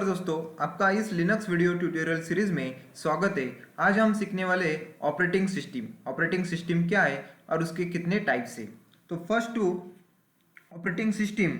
दोस्तों, आपका इस लिनक्स वीडियो ट्यूटोरियल सीरीज में स्वागत है। आज हम सीखने वाले ऑपरेटिंग सिस्टम। ऑपरेटिंग सिस्टम क्या है और उसके कितने टाइप्स है। तो फर्स्ट टू ऑपरेटिंग सिस्टम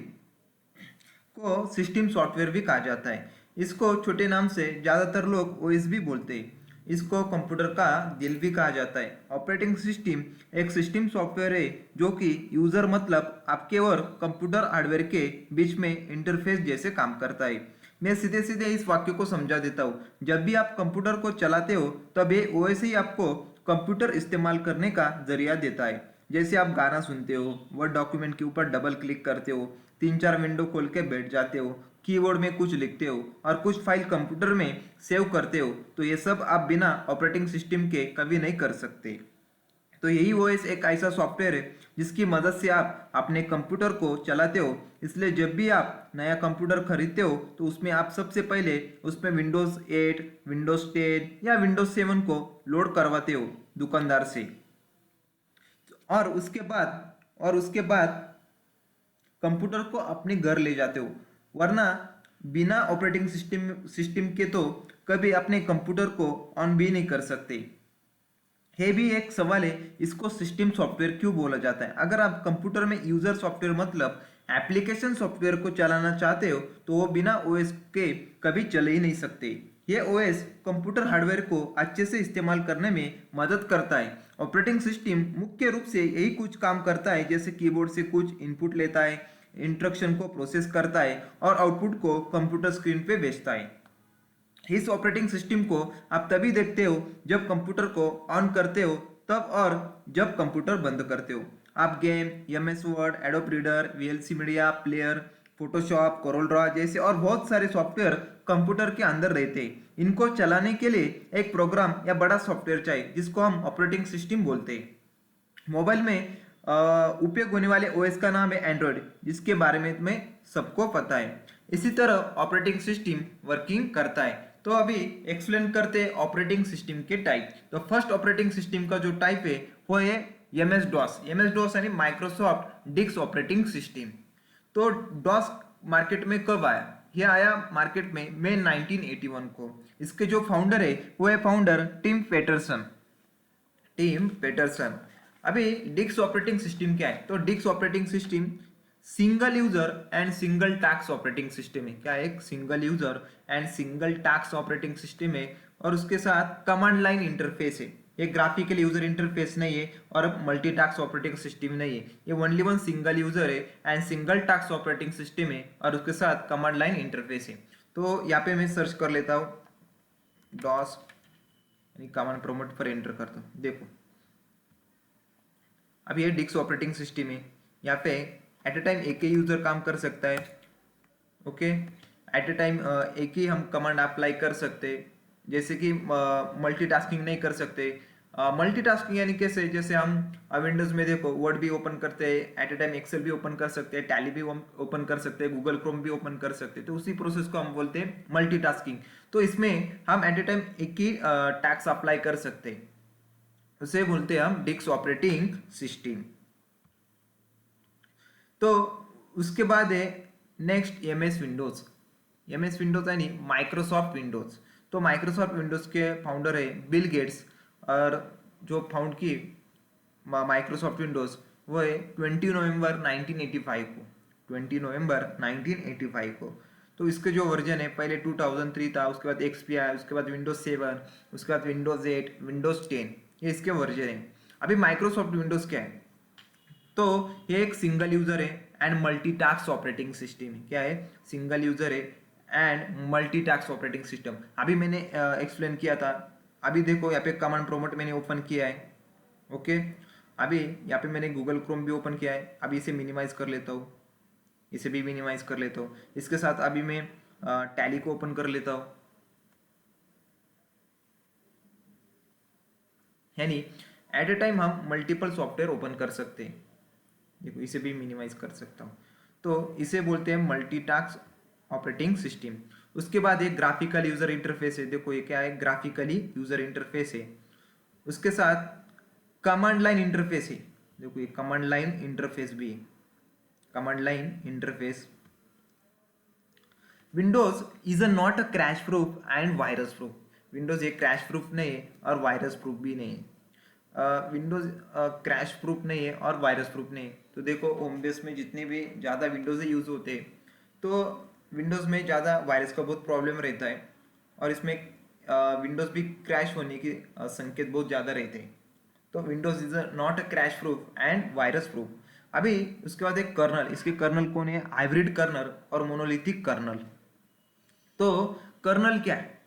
को सिस्टम सॉफ्टवेयर भी कहा जाता है। इसको छोटे नाम से ज़्यादातर लोग ओएस भी बोलते हैं। इसको कंप्यूटर का दिल भी कहा जाता है। ऑपरेटिंग सिस्टम एक सिस्टम सॉफ्टवेयर है जो कि यूज़र मतलब आपके और कंप्यूटर हार्डवेयर के बीच में इंटरफेस जैसे काम करता है। मैं सीधे सीधे इस वाक्य को समझा देता हूँ। जब भी आप कंप्यूटर को चलाते हो तब ये ओएस ही आपको कंप्यूटर इस्तेमाल करने का जरिया देता है। जैसे आप गाना सुनते हो, वर्ड डॉक्यूमेंट के ऊपर डबल क्लिक करते हो, 3-4 विंडो खोल के बैठ जाते हो, कीबोर्ड में कुछ लिखते हो और कुछ फाइल कंप्यूटर में सेव करते हो, तो ये सब आप बिना ऑपरेटिंग सिस्टम के कभी नहीं कर सकते। तो यही ओएस एक ऐसा सॉफ्टवेयर है जिसकी मदद से आप अपने कंप्यूटर को चलाते हो। इसलिए जब भी आप नया कंप्यूटर खरीदते हो तो उसमें आप सबसे पहले उसमें विंडोज़ 8, विंडोज़ 10 या विंडोज़ 7 को लोड करवाते हो दुकानदार से। और उसके बाद कंप्यूटर को अपने घर ले जाते हो। वरना बिना ऑपरेटिंग सिस्टम के तो कभी अपने कंप्यूटर को ऑन भी नहीं कर सकते। ये भी एक सवाल है, इसको सिस्टम सॉफ्टवेयर क्यों बोला जाता है। अगर आप कंप्यूटर में यूजर सॉफ्टवेयर मतलब एप्लीकेशन सॉफ्टवेयर को चलाना चाहते हो तो वो बिना ओएस के कभी चल ही नहीं सकते। ये ओएस कंप्यूटर हार्डवेयर को अच्छे से इस्तेमाल करने में मदद करता है। ऑपरेटिंग सिस्टम मुख्य रूप से यही कुछ काम करता है, जैसे कीबोर्ड से कुछ इनपुट लेता है, इंस्ट्रक्शन को प्रोसेस करता है और आउटपुट को कंप्यूटर स्क्रीन पे भेजता है। इस ऑपरेटिंग सिस्टम को आप तभी देखते हो जब कंप्यूटर को ऑन करते हो तब, और जब कंप्यूटर बंद करते हो। आप game, MS word, adobe reader, VLC media player, Photoshop, Corel Draw जैसे और बहुत सारे सॉफ्टवेयर कंप्यूटर के अंदर रहते हैं। इनको चलाने के लिए एक प्रोग्राम या बड़ा सॉफ्टवेयर चाहिए जिसको हम ऑपरेटिंग सिस्टम बोलते हैं। मोबाइल में उपयोग होने वाले ओएस का नाम है एंड्रॉयड, जिसके बारे में सबको पता है। इसी तरह ऑपरेटिंग सिस्टम वर्किंग करता है। तो अभी एक्सप्लेन करते हैं ऑपरेटिंग सिस्टम के टाइप। तो फर्स्ट ऑपरेटिंग सिस्टम का जो टाइप है वो है एमएस डॉस। एमएस डॉस यानी माइक्रोसॉफ्ट डिस्क ऑपरेटिंग सिस्टम। तो डॉस मार्केट में कब आया? ये आया मार्केट में मई 1981 को। इसके जो फाउंडर है वो है फाउंडर टिम पेटरसन। अभी डिस्क ऑपरेटिंग सिस्टम क्या है? तो disk operating system single user and single task operating system है। क्या है? एक single user and single task operating system है और उसके साथ कमांड लाइन इंटरफेस है। ये ग्राफिकल यूजर इंटरफेस नहीं है और मल्टीटास्क ऑपरेटिंग सिस्टम नहीं है। ये ओनली वन सिंगल यूजर है and single task operating system है और उसके साथ कमांड लाइन इंटरफेस है। तो यहाँ पे मैं सर्च कर लेता हूँ डॉस यानी कमांड प्रॉम्प्ट पर एंटर करता हूँ। देखो अब ये डिस्क ऑपरेटिंग सिस्टम है। यहाँ पे एट ए टाइम एक ही यूजर काम कर सकता है। ओके, एट ए टाइम एक ही हम कमांड अप्लाई कर सकते हैं। जैसे कि मल्टीटास्किंग नहीं कर सकते। मल्टीटास्किंग यानी कैसे? जैसे हम विंडोज में देखो वर्ड भी ओपन करते हैं, एट ए टाइम एक्सेल भी ओपन कर सकते हैं, टैली भी ओपन कर सकते हैं, गूगल क्रोम भी ओपन कर सकते हैं। तो उसी प्रोसेस को हम बोलते हैं मल्टीटास्किंग। तो इसमें हम एट ए टाइम एक ही टास्क अप्लाई कर सकते हैं, उसे बोलते हैं हम डिस्क ऑपरेटिंग सिस्टम। तो उसके बाद है next MS Windows. MS Windows यानी माइक्रोसॉफ्ट विंडोज। तो माइक्रोसॉफ्ट विंडोज के फाउंडर है बिल गेट्स, और जो फाउंड की माइक्रोसॉफ्ट विंडोज वो है 20 नवंबर 1985 को। 20 नवंबर 1985 को। तो इसके जो वर्जन है, पहले 2003 था, उसके बाद एक्सपी आया, उसके बाद विंडोज 7, उसके बाद विंडोज 8, विंडोज 10, ये इसके वर्जन है। अभी माइक्रोसॉफ्ट विंडोज क्या है? तो ये एक सिंगल यूजर है एंड मल्टीटास्क ऑपरेटिंग सिस्टम है। क्या है? सिंगल यूजर है एंड मल्टीटास्क ऑपरेटिंग सिस्टम। अभी मैंने एक्सप्लेन किया था। अभी देखो यहाँ पे कमांड प्रॉम्प्ट मैंने ओपन किया है। ओके, अभी यहाँ पे मैंने गूगल क्रोम भी ओपन किया है। अभी इसे मिनिमाइज कर लेता हूँ, इसे भी मिनिमाइज कर लेता हूँ। इसके साथ अभी मैं टैली को ओपन कर लेता हूँ। यानी एट ए टाइम हम मल्टीपल सॉफ्टवेयर ओपन कर सकते हैं। देखो इसे भी मिनिमाइज कर सकता हूँ। तो इसे बोलते हैं मल्टीटास्क ऑपरेटिंग सिस्टम। उसके बाद एक ग्राफिकल यूजर इंटरफेस है। देखो ये क्या है? ग्राफिकली यूजर इंटरफेस है। उसके साथ कमांड लाइन इंटरफेस है। देखो ये कमांड लाइन इंटरफेस भी है। Command line interface Windows is a not a crash proof and virus proof. Windows एक क्रैश प्रूफ नहीं है और वायरस प्रूफ भी नहीं है। विंडोज क्रैश प्रूफ नहीं है और वायरस प्रूफ नहीं है। तो देखो होम बेस में जितने भी ज़्यादा विंडोज यूज़ होते हैं तो विंडोज़ में ज़्यादा वायरस का बहुत प्रॉब्लम रहता है और इसमें विंडोज़ भी क्रैश होने के संकेत बहुत ज़्यादा रहते हैं। तो Windows is not a crash proof and virus proof. अभी उसके बाद एक कर्नल, इसके कर्नल कौन है? हाइब्रिड कर्नल और मोनोलिथिक कर्नल। तो कर्नल क्या है?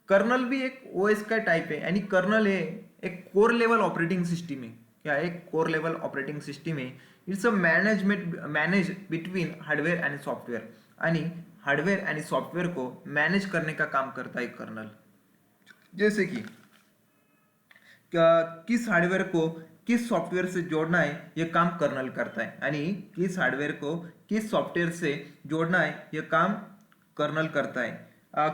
कर्नल भी एक ओएस का टाइप है, यानी कर्नल है एक कोर लेवल ऑपरेटिंग सिस्टम है। क्या है? कोर लेवल ऑपरेटिंग सिस्टम है। It's a manage between hardware and software, यानी हार्डवेयर एंड सॉफ्टवेयर को मैनेज करने का काम करता है कर्नल। जैसे कि किस हार्डवेयर को किस सॉफ्टवेयर से जोड़ना है यह काम कर्नल करता है, यानी किस हार्डवेयर को किस सॉफ्टवेयर से जोड़ना है यह काम कर्नल करता है।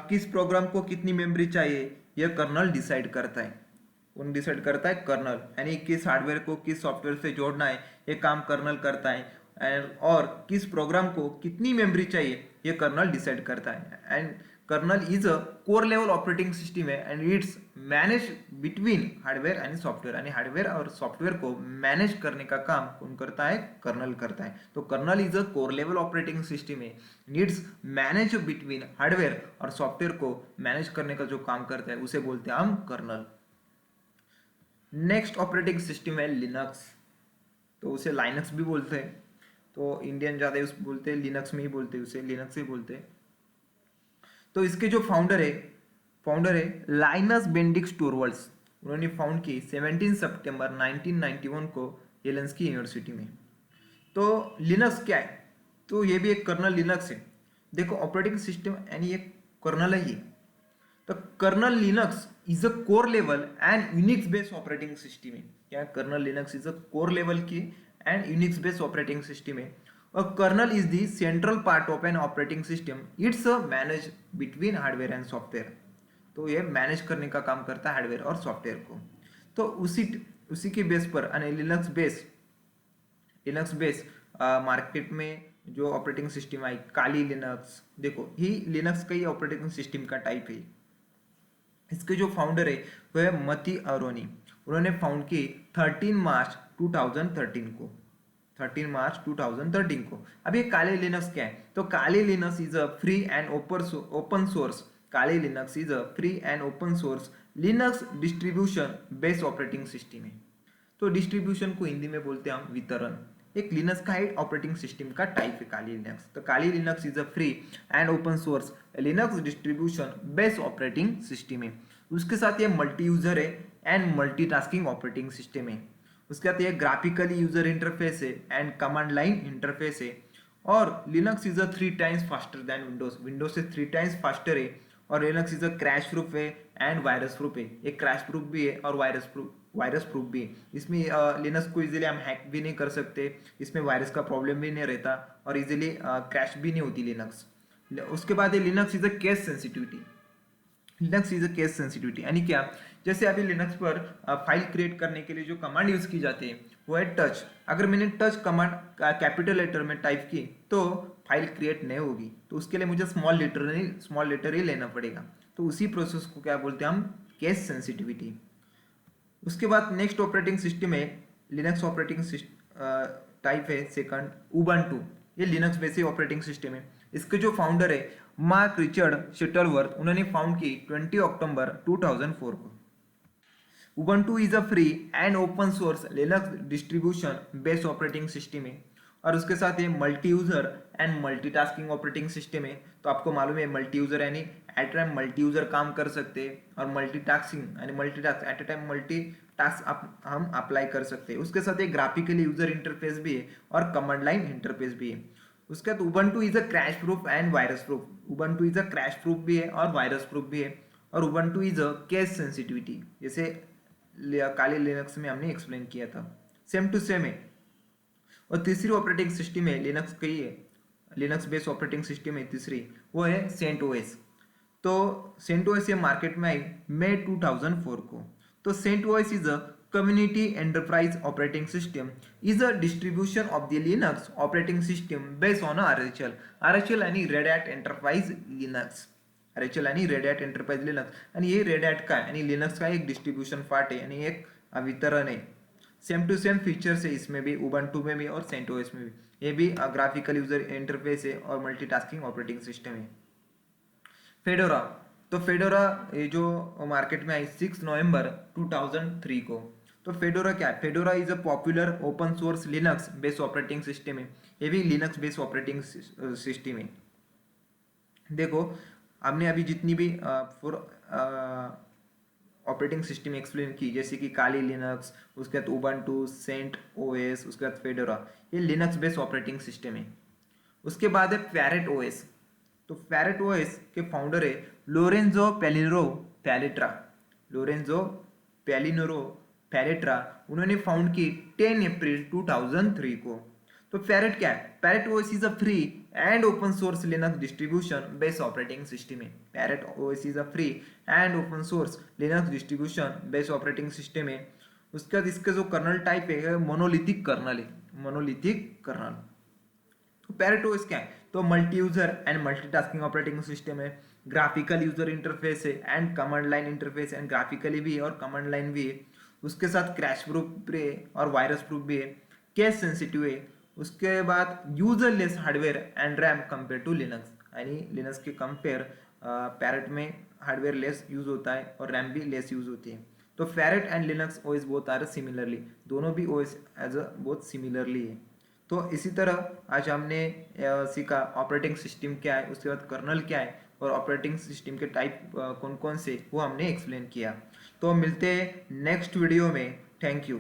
किस प्रोग्राम को कितनी मेमोरी चाहिए यह कर्नल डिसाइड करता है। कौन डिसाइड करता है? कर्नल। यानी किस हार्डवेयर को किस सॉफ्टवेयर से जोड़ना है यह काम कर्नल करता है और किस प्रोग्राम को कितनी मेमोरी चाहिए यह कर्नल डिसाइड करता है। And kernel is a core level operating system है and it's manage between hardware and software, यानी हार्डवेयर और सॉफ्टवेयर को मैनेज करने का काम कौन करता है? कर्नल करता है। तो kernel is a core level operating system है, नीड्स मैनेज बिटवीन हार्डवेयर और सॉफ्टवेयर को मैनेज करने का जो काम करता है उसे बोलते हैं हम कर्नल। नेक्स्ट ऑपरेटिंग सिस्टम है लिनक्स। तो उसे लाइनक्स भी बोलते हैं, तो इंडियन ज़्यादा उस बोलते हैं लिनक्स में ही बोलते हैं, उसे लिनक्स ही बोलते हैं। तो इसके जो फाउंडर है लाइनस बेंडिक्स टोरवल्ड्स। उन्होंने फाउंड की 17 सितंबर 1991 को येलेंस्की यूनिवर्सिटी में। तो लिनक्स क्या है? तो ये भी एक कर्नल लिनक्स है। देखो ऑपरेटिंग सिस्टम यानी एक कर्नल है ये। तो kernel Linux is a core level and Unix based operating system है। क्या? Kernel Linux is a core level की and Unix based operating system है। A kernel is the central part of an operating system. It's a manage between hardware and software. तो ये manage करने का काम करता है हार्डवेयर और सॉफ्टवेयर को। तो उसी के बेस पर लिनक्स बेस मार्केट में जो ऑपरेटिंग सिस्टम आई काली लिनक्स, देखो ही लिनक्स का ही ऑपरेटिंग सिस्टम का टाइप है। इसके जो फाउंडर है वो है मती अरोनी। उन्होंने फाउंड की 13 मार्च 2013 को। 13 मार्च 2013 को। अब ये काली लिनक्स क्या है? तो Kali Linux is a free and open source. Kali Linux is a free and open source Linux distribution based operating system है। तो डिस्ट्रीब्यूशन को हिंदी में बोलते हैं हम वितरण। एक लिनक्स का एक ऑपरेटिंग सिस्टम का टाइप है काली लिनक्स। तो Kali Linux is a free and open source Linux distribution based operating system है। उसके साथ ये मल्टी यूजर है एंड मल्टीटास्किंग ऑपरेटिंग सिस्टम है। उसके बाद ये ग्राफिकली यूजर इंटरफेस है एंड कमांड लाइन इंटरफेस है। और Linux is a 3 times faster than Windows. Windows से 3 टाइम्स फास्टर है। और Linux is a crash proof है एंड वायरस प्रूफ है। एक क्रैश प्रूफ भी है और वायरस प्रूफ भी है। इसमें लिनक्स को इजीली हम हैक भी नहीं कर सकते, इसमें वायरस का प्रॉब्लम भी नहीं रहता और इजीली क्रैश भी नहीं होती लिनक्स। उसके बाद है Linux is a case sensitivity. Linux is a case sensitivity यानी क्या? जैसे अभी लिनक्स पर फाइल क्रिएट करने के लिए जो कमांड यूज की जाती है वो है टच। अगर मैंने टच कमांड कैपिटल लेटर में टाइप की तो फाइल क्रिएट नहीं होगी, तो उसके लिए मुझे स्मॉल लेटर ही लेना पड़ेगा। तो उसी प्रोसेस को क्या बोलते हैं हम? Case sensitivity. उसके बाद नेक्स्ट ऑपरेटिंग सिस्टम है लिनक्स ऑपरेटिंग टाइप है सेकंड उबंटू। ये लिनक्स बेसिक ऑपरेटिंग सिस्टम है। इसके जो फाउंडर है मार्क रिचर्ड शटलवर्थ, उन्होंने फाउंड की 20 अक्टूबर 2004 को। Ubuntu is a free and open source Linux distribution based operating system है। और उसके साथ ये multi user and multitasking operating system है। तो आपको मालूम है मल्टी यूजर यानी एट टाइम मल्टी यूजर काम कर सकते हैं और मल्टीटास्किंग यानी multitask at a time multi task हम अप्लाई कर सकते हैं। उसके साथ एक ग्राफिकली यूजर इंटरफेस भी है और कमांड लाइन इंटरफेस भी है। उसके बाद Ubuntu is a crash proof and virus proof. Ubuntu is a crash proof भी है और वायरस प्रूफ भी है। और Ubuntu is a case sensitivity, जैसे काली लिनक्स में हमने एक्सप्लेन किया था, सेम टू सेम है। और तीसरी ऑपरेटिंग सिस्टम है लिनक्स की है, लिनक्स बेस्ड ऑपरेटिंग सिस्टम है तीसरी, वो है सेंट ओएस। तो सेंट ओएस ये मार्केट में आई मई 2004 को। तो Cent OS is a Community Enterprise Operating System is a distribution of the Linux operating system based on RHEL. RHEL आणि Red Hat Enterprise Linux. RHEL आणि Red Hat Enterprise Linux. आणि हे Red Hat काय आणि Linux का एक distribution part है आणि एक वितरण है. सेम टू सेम फीचर्स है इसमें भी, उबंटू में भी और CentOS में भी. ये भी ग्राफिकल यूजर इंटरफेस है और मल्टीटास्किंग ऑपरेटिंग सिस्टम है. फेडोरा, तो फेडोरा ये जो मार्केट में आई 6 नवंबर 2003 को. तो फेडोरा क्या है? Fedora is a popular open source Linux based operating system है. ये भी लिनक्स बेस्ड ऑपरेटिंग सिस्टम है. देखो हमने अभी जितनी भी ऑपरेटिंग सिस्टम एक्सप्लेन की, जैसे कि काली लिनक्स, उसके बाद उबंटू, सेंट ओएस, उसके बाद फेडोरा, ये लिनक्स बेस्ड ऑपरेटिंग सिस्टम है. उसके बाद है पैरेट ओएस. तो पैरेट ओएस के फाउंडर है लोरेंजो पेलिनरो पैलेट्रा. लोरेंजो पेलिनरो पैलेट्रा उन्होंने फाउंड की 10 अप्रैल 2003 को. तो पैरेट क्या है? Parrot OS is a free and open source Linux distribution based operating system है. Parrot OS is a free and open source Linux distribution based operating system है. उसके बाद इसका जो कर्नल टाइप है मोनोलिथिक कर्नल है. Monolithic kernel. तो Parrot OS क्या है? तो multi user and multitasking operating system है. ग्राफिकल यूजर इंटरफेस है and command line interface, and graphically भी है और कमांड लाइन भी है. उसके साथ क्रैश प्रूफ भी है और वायरस प्रूफ भी है. केस सेंसिटिव है. उसके बाद user less hardware and RAM compare to Linux. यानी लिनक्स के कंपेयर पैरेट में हार्डवेयर लेस यूज होता है और रैम भी लेस यूज होती है. तो Parrot and Linux OS both are similarly, दोनों भी OS as a both similarly है. तो इसी तरह आज हमने सीखा ऑपरेटिंग सिस्टम क्या है, उसके बाद कर्नल क्या है और ऑपरेटिंग सिस्टम के टाइप कौन कौन से वो हमने एक्सप्लेन किया. तो मिलते हैं नेक्स्ट वीडियो में. Thank you.